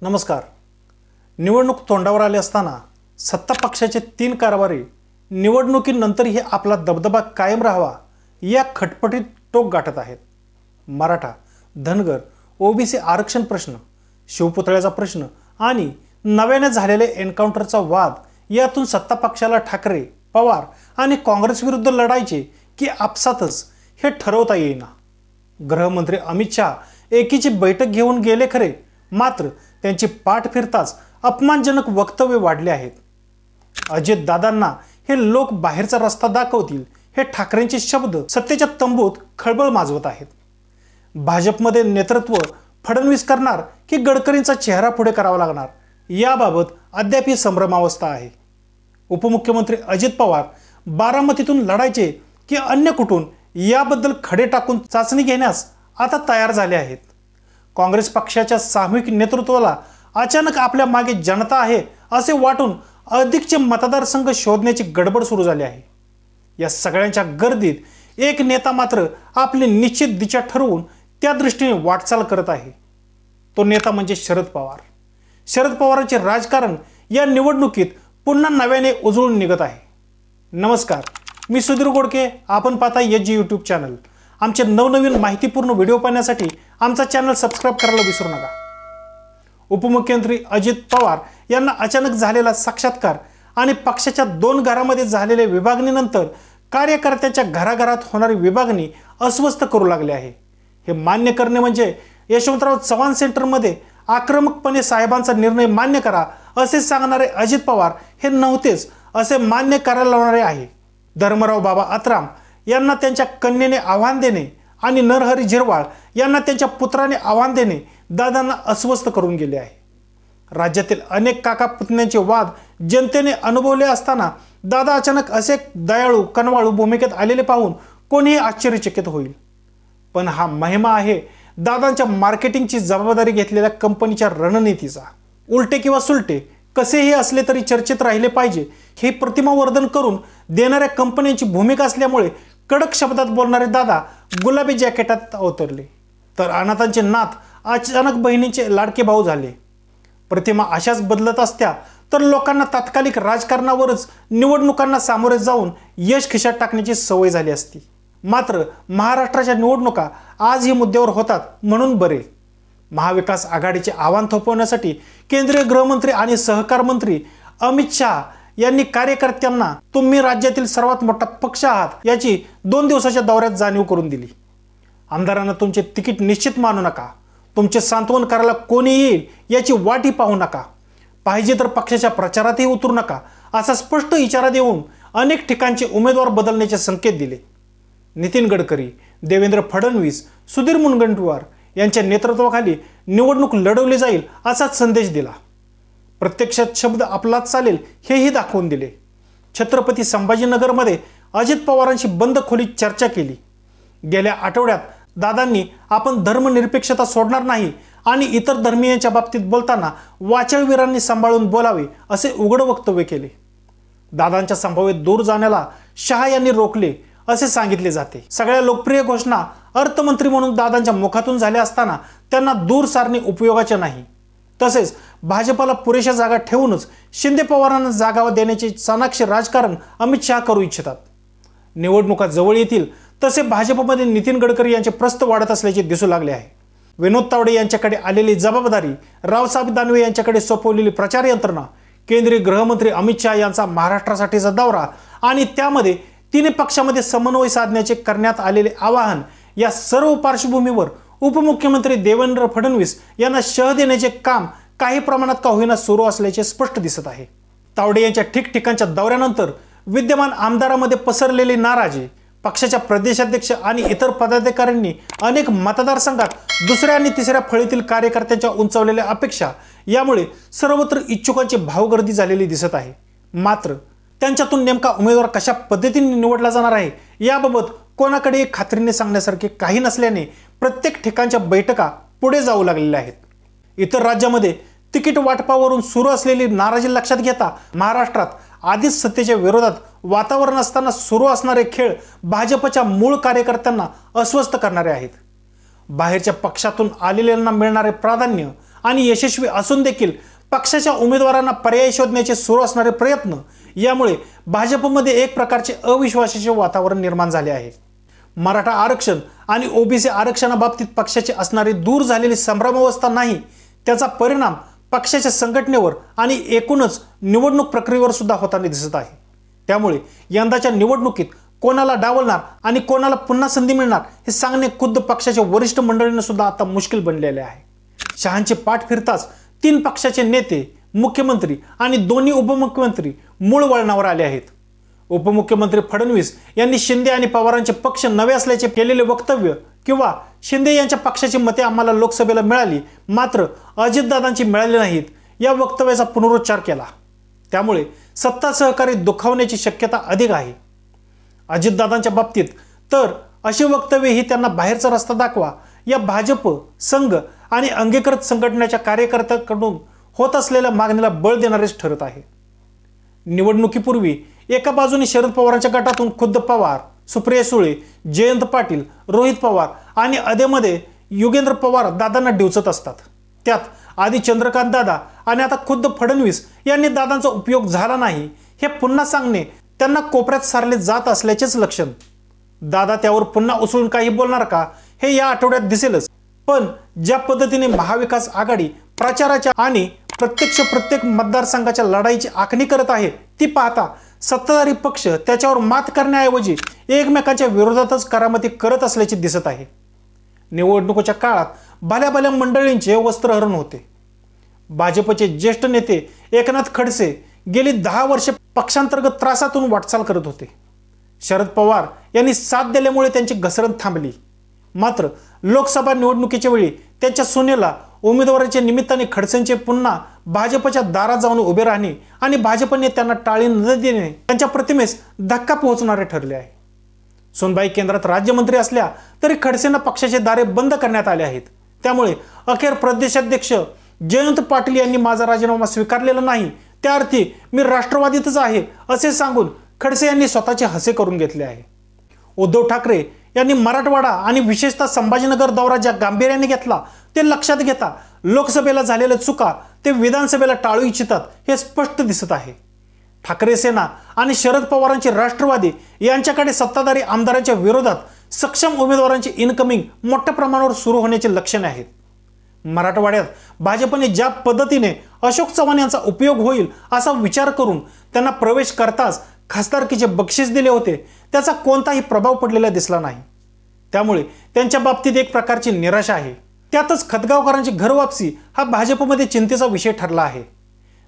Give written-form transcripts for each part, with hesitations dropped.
नमस्कार. निवडणूक तोंडावर आली असताना सत्ता पक्षाचे 3 कारभारी निवडणुकीनंतरही आपला दबदबा कायम राहावा या खटपटीत टोक गाठत आहेत. मराठा, धनगर, ओबीसी आरक्षण प्रश्न, शिवपुतळ्याचा प्रश्न आणि नव्याने झालेले एन्काउंटरचा वाद यातून सत्ता पक्षाला ठाकरे, पवार आणि काँग्रेस विरुद्ध लढायचे की आपसातच हे ठरवता येईना. गृहमंत्री अमित शहा एकीची बैठक घेऊन गेले खरे, मात्र त्यांची पाठ फिरताच अपमानजनक वक्तव्य वाढले आहेत. अजित दादांना हे लोक बाहेरचा रस्ता दाखवतील हे ठाकरेंचे शब्द सत्तेच्या तंबूत खळबळ माजवत आहेत. भाजपमध्ये नेतृत्व फडणवीस करणार की गडकरींचा चेहरा पुढे करावा लागणार याबाबत अद्याप संभ्रमावस्था आहे. उपमुख्यमंत्री अजित पवार बारामतीतून लढायचे की अन्य कुठून याबद्दल खडे टाकून चाचणी घेण्यास आता तयार झाले आहेत. काँग्रेस पक्षाच्या सामूहिक नेतृत्वाला अचानक आपल्या मागे जनता आहे असे वाटून अधिकचे मतदारसंघ शोधण्याची गडबड सुरू झाली आहे. या सगळ्यांच्या गर्दीत एक नेता मात्र आपली निश्चित दिशा ठरवून त्या दृष्टीने वाटचाल करत आहे. तो नेता म्हणजे शरद पवार. शरद पवारांचे राजकारण या निवडणुकीत पुन्हा नव्याने उजळून निघत आहे. नमस्कार, मी सुधीर गोडके. आपण पाहता एच जी यूट्यूब चॅनल. आमचे नवनवीन माहितीपूर्ण व्हिडिओ पाहण्यासाठी आमचा चॅनल सबस्क्राईब करायला विसरू नका. उपमुख्यमंत्री अजित पवार यांना अचानक झालेला साक्षात्कार आणि पक्षाच्या 2 घरामध्ये झालेल्या विभागणीनंतर कार्यकर्त्यांच्या घराघरात होणारी विभागणी अस्वस्थ करू लागले आहे. हे मान्य करणे म्हणजे यशवंतराव चव्हाण सेंटरमध्ये आक्रमकपणे साहेबांचा निर्णय मान्य करा असे सांगणारे अजित पवार हे नव्हतेच असे मान्य करायला लावणारे आहे. धर्मराव बाबा अत्राम यांना त्यांच्या कन्येने आव्हान देणे आणि नरहरी झिरवाळ यांना त्यांच्या पुत्राने आव्हान देणे दादांना अस्वस्थ करून गेले आहे. राज्यातील अनेक काका पुतण्यांचे वाद जनतेने अनुभवले असताना दादा अचानक असे दयाळू कनवाळू भूमिकेत आलेले पाहून कोणीही आश्चर्यचकित होईल. पण हा महिमा आहे दादांच्या मार्केटिंगची जबाबदारी घेतलेल्या कंपनीच्या रणनीतीचा. उलटे किंवा सुलटे कसेही असले तरी चर्चेत राहिले पाहिजे हे प्रतिमावर्धन करून देणाऱ्या कंपन्यांची भूमिका असल्यामुळे कडक शब्दात बोलणारे दादा गुलाबी जॅकेटात अवतरले. तर अनाथांचे नाथ अचानक बहिणींचे लाडके भाऊ झाले. प्रतिमा अशाच बदलत असत्या तर लोकांना तात्कालिक राजकारणावरच निवडणुकांना सामोरे जाऊन यश खिशात टाकण्याची सवय झाली असती. मात्र महाराष्ट्राच्या निवडणुका आज ही मुद्द्यावर होतात म्हणून बरे. महाविकास आघाडीचे आव्हान थोपवण्यासाठी केंद्रीय गृहमंत्री आणि सहकार मंत्री अमित शहा यांनी कार्यकर्त्यांना तुम्ही राज्यातील सर्वात मोठा पक्ष आहात याची 2 दिवसाच्या दौऱ्यात जाणीव करून दिली. आमदारांना तुमचे तिकीट निश्चित मानू नका. तुमचे सांत्वन करायला कोणी येईल याची वाटही पाहू नका. पाहिजे तर पक्षाच्या प्रचारातही उतरू नका असा स्पष्ट इशारा देऊन अनेक ठिकाणचे उमेदवार बदलण्याचे संकेत दिले. नितीन गडकरी, देवेंद्र फडणवीस, सुधीर मुनगंटीवार यांच्या नेतृत्वाखाली निवडणूक लढवली जाईल असाच संदेश दिला. प्रत्यक्षात शब्द आपलाच चालेल हेही दाखवून दिले. छत्रपती संभाजीनगरमध्ये अजित पवारांशी बंद खोलीत चर्चा केली. गेल्या आठवड्यात दादांनी आपण धर्मनिरपेक्षता सोडणार नाही आणि इतर धर्मीयांच्या बाबतीत बोलताना वाचळवीरांनी सांभाळून बोलावे असे उघड वक्तव्य केले. दादांच्या संभाव्य दूर जाण्याला शहा यांनी रोखले असे सांगितले जाते. सगळ्या लोकप्रिय घोषणा अर्थमंत्री म्हणून दादांच्या मुखातून झाल्या असताना त्यांना दूर सारणे उपयोगाचे नाही. तसेच भाजपला पुरेशा जागा ठेवूनच शिंदे पवारांना जागा देण्याचे चाणाक्ष राजकारण अमित शहा करू इच्छितात. निवडणुका जवळ येतील तसे भाजपमध्ये नितीन गडकरी यांचे प्रस्त वाढत असल्याचे दिसू लागले आहे. विनोद तावडे यांच्याकडे आलेली जबाबदारी, रावसाहेब दानवे यांच्याकडे सोपवलेली प्रचार यंत्रणा, केंद्रीय गृहमंत्री अमित शहा यांचा महाराष्ट्रासाठीचा दौरा आणि त्यामध्ये तिन्ही पक्षामध्ये समन्वय साधण्याचे करण्यात आलेले आवाहन या सर्व पार्श्वभूमीवर उपमुख्यमंत्री देवेंद्र फडणवीस यांना शह देण्याचे काम काही प्रमाणात का होईना सुरू असल्याचे स्पष्ट दिसत आहे. तावडे यांच्या ठिकठिकाणच्या दौऱ्यानंतर विद्यमान आमदारांमध्ये पसरलेली नाराजी, पक्षाच्या प्रदेशाध्यक्ष आणि इतर पदाधिकाऱ्यांनी अनेक मतदारसंघात 2ऱ्या आणि 3ऱ्या फळीतील कार्यकर्त्यांच्या उंचावलेल्या अपेक्षा यामुळे सर्वत्र इच्छुकांची भावगर्दी झालेली दिसत आहे. मात्र त्यांच्यातून नेमका उमेदवार कशा पद्धतीने निवडला जाणार आहे याबाबत कोणाकडे खात्रीने सांगण्यासारखे काही नसल्याने प्रत्येक ठिकाणच्या बैठका पुढे जाऊ लागलेल्या आहेत. इतर राज्यामध्ये तिकीट वाटपावरून सुरू असलेली नाराजी लक्षात घेता महाराष्ट्रात आधीच सत्तेच्या विरोधात वातावरण असताना सुरू असणारे खेळ भाजपच्या मूळ कार्यकर्त्यांना अस्वस्थ करणारे आहेत. बाहेरच्या पक्षातून आलेल्यांना मिळणारे प्राधान्य आणि यशस्वी असून देखील पक्षाच्या उमेदवारांना पर्याय शोधण्याचे सुरू असणारे प्रयत्न यामुळे भाजपमध्ये एक प्रकारचे अविश्वासाचे वातावरण निर्माण झाले आहे. मराठा आरक्षण आणि ओबीसी आरक्षणाबाबतीत पक्षाची असणारी दूर झालेली संभ्रमावस्था नाही, त्याचा परिणाम पक्षाच्या संघटनेवर आणि एकूणच निवडणूक प्रक्रियेवर सुद्धा होताना दिसत आहे. त्यामुळे यंदाच्या निवडणुकीत कोणाला डावलणार आणि कोणाला पुन्हा संधी मिळणार हे सांगणे खुद्द पक्षाच्या वरिष्ठ मंडळींना सुद्धा आता मुश्किल बनलेले आहे. शहांचे पाठ फिरताच 3 पक्षाचे नेते, मुख्यमंत्री आणि दोन्ही उपमुख्यमंत्री मूळ वळणावर आले आहेत. उपमुख्यमंत्री फडणवीस यांनी शिंदे आणि पवारांचे पक्ष नवे असल्याचे केलेले वक्तव्य किंवा शिंदे यांच्या पक्षाची मते आम्हाला लोकसभेला मिळाली मात्र अजितदादांची मिळाली नाहीत या वक्तव्याचा पुनरुच्चार केला. त्यामुळे सत्ता सहकारी दुखावण्याची शक्यता अधिक आहे. अजितदादांच्या बाबतीत तर अशी वक्तव्य ही त्यांना बाहेरचा रस्ता दाखवा या भाजप, संघ आणि अंगीकृत संघटनेच्या कार्यकर्त्यांकडून होत असलेल्या मागणीला बळ देणारेच ठरत आहे. निवडणुकीपूर्वी एका बाजूने शरद पवारांच्या गटातून खुद्द पवार, सुप्रिया सुळे, जयंत पाटील, रोहित पवार आणि अधेमध्ये युगेंद्र पवार दादांना डिवचत असतात. त्यात आधी चंद्रकांत दादा आणि आता खुद्द फडणवीस यांनी दादांचा उपयोग झाला नाही हे पुन्हा सांगणे त्यांना कोपऱ्यात सारले जात असल्याचेच लक्षण. दादा त्यावर पुन्हा उचलून काही बोलणार का हे या आठवड्यात दिसेलच. पण ज्या पद्धतीने महाविकास आघाडी प्रचाराच्या आणि प्रत्येक मतदारसंघाच्या लढाईची आखणी करत आहे ती पाहता सत्ताधारी पक्ष त्याच्यावर मात करण्याऐवजी एकमेकांच्या विरोधातच करामती करत असल्याचे दिसत आहे. निवडणुकीच्या काळात भल्या मंडळींचे वस्त्रहरण होते. भाजपचे ज्येष्ठ नेते एकनाथ खडसे गेली 10 वर्षे पक्षांतर्गत त्रासातून वाटचाल करत होते. शरद पवार यांनी साथ दिल्यामुळे त्यांची घसरण थांबली. मात्र लोकसभा निवडणुकीच्या वेळी त्यांच्या सुनेला उमेदवाराच्या निमित्ताने खडसेंचे पुन्हा भाजपच्या दारात जाऊन उभे राहणे आणि भाजपने त्यांना टाळी न देणे त्यांच्या प्रतिमेस धक्का पोहोचणारे ठरले आहे. सोनबाई केंद्रात राज्यमंत्री असल्या तरी खडसेंना पक्षाचे दारे बंद करण्यात आले आहेत. त्यामुळे अखेर प्रदेशाध्यक्ष जयंत पाटील यांनी माझा राजीनामा स्वीकारलेला नाही, त्या अर्थी मी राष्ट्रवादीतच आहे असे सांगून खडसे यांनी स्वतःचे हसे करून घेतले आहे. उद्धव ठाकरे यांनी मराठवाडा आणि विशेषतः संभाजीनगर दौरा ज्या गांभीर्याने घेतला ते लक्षात घेता लोकसभेला झालेल्या चुका ते विधानसभेला टाळू इच्छितात हे स्पष्ट दिसत आहे. ठाकरे सेना आणि शरद पवारांचे राष्ट्रवादी यांच्याकडे सत्ताधारी आमदारांच्या विरोधात सक्षम उमेदवारांची इनकमिंग मोठ्या प्रमाणावर सुरू होण्याची लक्षणे आहेत. मराठवाड्यात भाजपने ज्या पद्धतीने अशोक चव्हाण यांचा उपयोग होईल असा विचार करून त्यांना प्रवेश करताच खासदारकीचे बक्षीस दिले होते त्याचा कोणताही प्रभाव पडलेला दिसला नाही. त्यामुळे त्यांच्या बाबतीत एक प्रकारची निराशा आहे. त्यातच खतगावकरांची घरवापसी हा भाजपमध्ये चिंतेचा विषय ठरला आहे.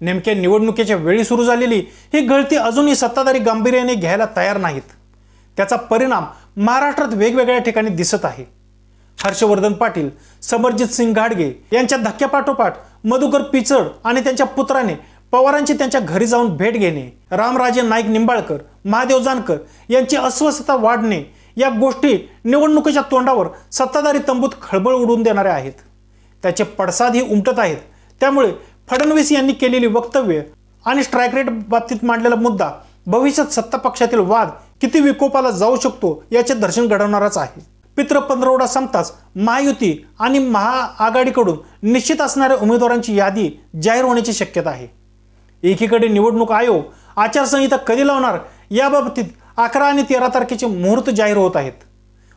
नेमक्या निवडणुकीच्या वेळी सुरू झालेली ही गळती अजूनही सत्ताधारी गांभीर्याने घ्यायला तयार नाहीत. त्याचा परिणाम महाराष्ट्रात वेगवेगळ्या ठिकाणी दिसत आहे. हर्षवर्धन पाटील, समरजित सिंग घाडगे यांच्या धक्क्यापाठोपाठ मधुकर पिचड आणि त्यांच्या पुत्राने पवारांची त्यांच्या घरी जाऊन भेट घेणे, रामराजे नाईक निंबाळकर, महादेव जानकर यांची अस्वस्थता वाढणे या गोष्टी निवडणुकीच्या तोंडावर सत्ताधारी तंबूत खळबळ उडवून देणाऱ्या आहेत. त्याचे पडसादही उमटत आहेत. त्यामुळे फडणवीस यांनी केलेली वक्तव्य आणि स्ट्राईक रेट बाबतीत मांडलेला मुद्दा भविष्यात सत्ता पक्षातील वाद किती विकोपाला जाऊ शकतो याचे दर्शन घडवणारच आहे. पितृ पंधरवडा संपताच महायुती आणि महाआघाडीकडून निश्चित असणाऱ्या उमेदवारांची यादी जाहीर होण्याची शक्यता आहे. एकीकडे निवडणूक आयोग आचारसंहिता कधी लावणार याबाबतीत 11 आणि 13 तारखेचे मुहूर्त जाहीर होत आहेत.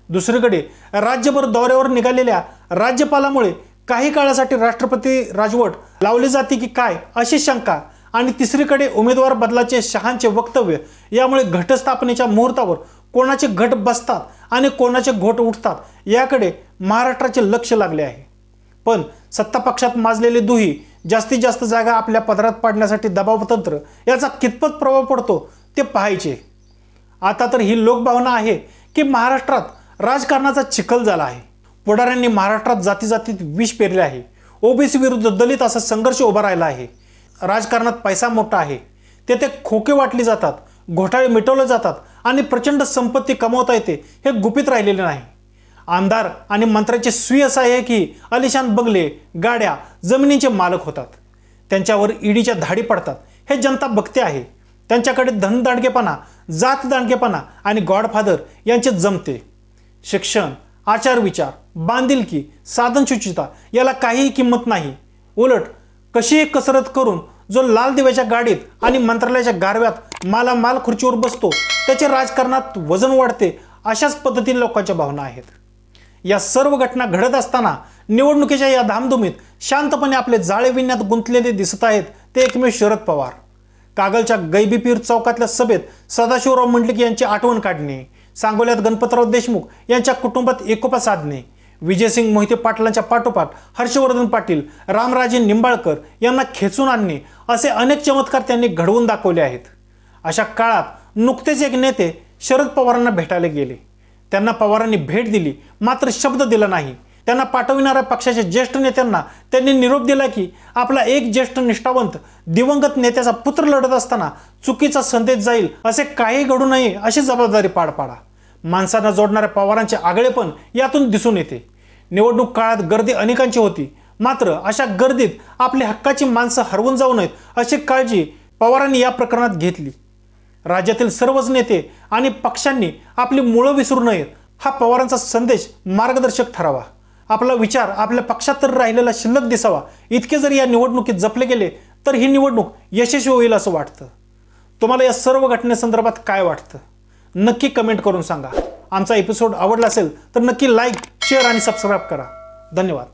दुसरीकडे राज्यभर दौऱ्यावर निघालेल्या राज्यपालामुळे काही काळासाठी राष्ट्रपती राजवट लावली जाते की काय अशी शंका आणि तिसरीकडे उमेदवार बदलाचे शहांचे वक्तव्य यामुळे घटस्थापनेच्या मुहूर्तावर कोणाचे घट बसतात आणि कोणाचे घोट उठतात याकडे महाराष्ट्राचे लक्ष लागले आहे. पण सत्ता पक्षात माजलेली दुही जास्तीत जास्त जागा आपल्या पदरात पाडण्यासाठी दबावतंत्र याचा कितपत प्रभाव पडतो ते पाहायचे. आता तर ही लोकभावना आहे की महाराष्ट्रात राजकारणाचा चिखल झाला आहे. पुढाऱ्यांनी महाराष्ट्रात जातीजातीत विष पेरले आहे. ओबीसी विरुद्ध दलित असा संघर्ष उभा राहिला आहे. राजकारणात पैसा मोठा आहे. तेथे खोके वाटली जातात, घोटाळे मिटवले जातात आणि प्रचंड संपत्ती कमवता येते हे गुपित राहिलेले नाही. आमदार आणि मंत्र्यांचे स्वीय सहाय्यकही आलिशान बंगले, गाड्या, जमिनींचे मालक होतात. त्यांच्यावर ईडीच्या धाडी पडतात हे जनता बघते आहे. त्यांच्याकडे धनदांडगेपणा, जात दांडगेपणा आणि गॉडफादर यांचे जमते. शिक्षण, आचार विचार, बांधिलकी, साधनशुचिता याला काहीही किंमत नाही. उलट कशीही कसरत करून जो लाल दिव्याच्या गाडीत आणि मंत्रालयाच्या गारव्यात मालामाल खुर्चीवर बसतो त्याचे राजकारणात वजन वाढते, अशाच पद्धतीने लोकांच्या भावना आहेत. या सर्व घटना घडत असताना निवडणुकीच्या या धामधुमीत शांतपणे आपले जाळे विणण्यात गुंतलेले दिसत आहेत ते एकमेव शरद पवार. कागलच्या गैबीपीर चौकातल्या सभेत सदाशिवराव मंडलिक यांची आठवण काढणे, सांगोल्यात गणपतराव देशमुख यांच्या कुटुंबात एकोपा साधणे, विजयसिंग मोहिते पाटलांच्या पाठोपाठ हर्षवर्धन पाटील, रामराजे निंबाळकर यांना खेचून आणणे असे अनेक चमत्कार त्यांनी घडवून दाखवले आहेत. अशा काळात नुकतेच एक नेते शरद पवारांना भेटायला गेले. त्यांना पवारांनी भेट दिली, मात्र शब्द दिला नाही. त्यांना पाठविणाऱ्या पक्षाच्या ज्येष्ठ नेत्यांना त्यांनी निरोप दिला की आपला एक ज्येष्ठ निष्ठावंत दिवंगत नेत्याचा पुत्र लढत असताना चुकीचा संदेश जाईल असे काही घडू नये अशी जबाबदारी पार पाडा. माणसांना जोडणाऱ्या पवारांचे आगळेपण यातून दिसून येते. निवडणूक काळात गर्दी अनेकांची होती, मात्र अशा गर्दीत आपल्या हक्काची माणसं हरवून जाऊ नयेत अशी काळजी पवारांनी या प्रकरणात घेतली. राज्यातील सर्वच नेते आणि पक्षांनी आपली मुळं विसरू नयेत हा पवारांचा संदेश मार्गदर्शक ठरावा. आपला विचार आपल्या पक्षात तर राहिलेला शिल्लक दिसावा इतके जर या निवडणुकीत जपले गेले तर ही निवडणूक यशस्वी होईल असं वाटतं. तुम्हाला या सर्व घटनेसंदर्भात काय वाटतं नक्की कमेंट करून सांगा. आमचा एपिसोड आवडला असेल तर नक्की लाईक, शेअर आणि सबस्क्राईब करा. धन्यवाद.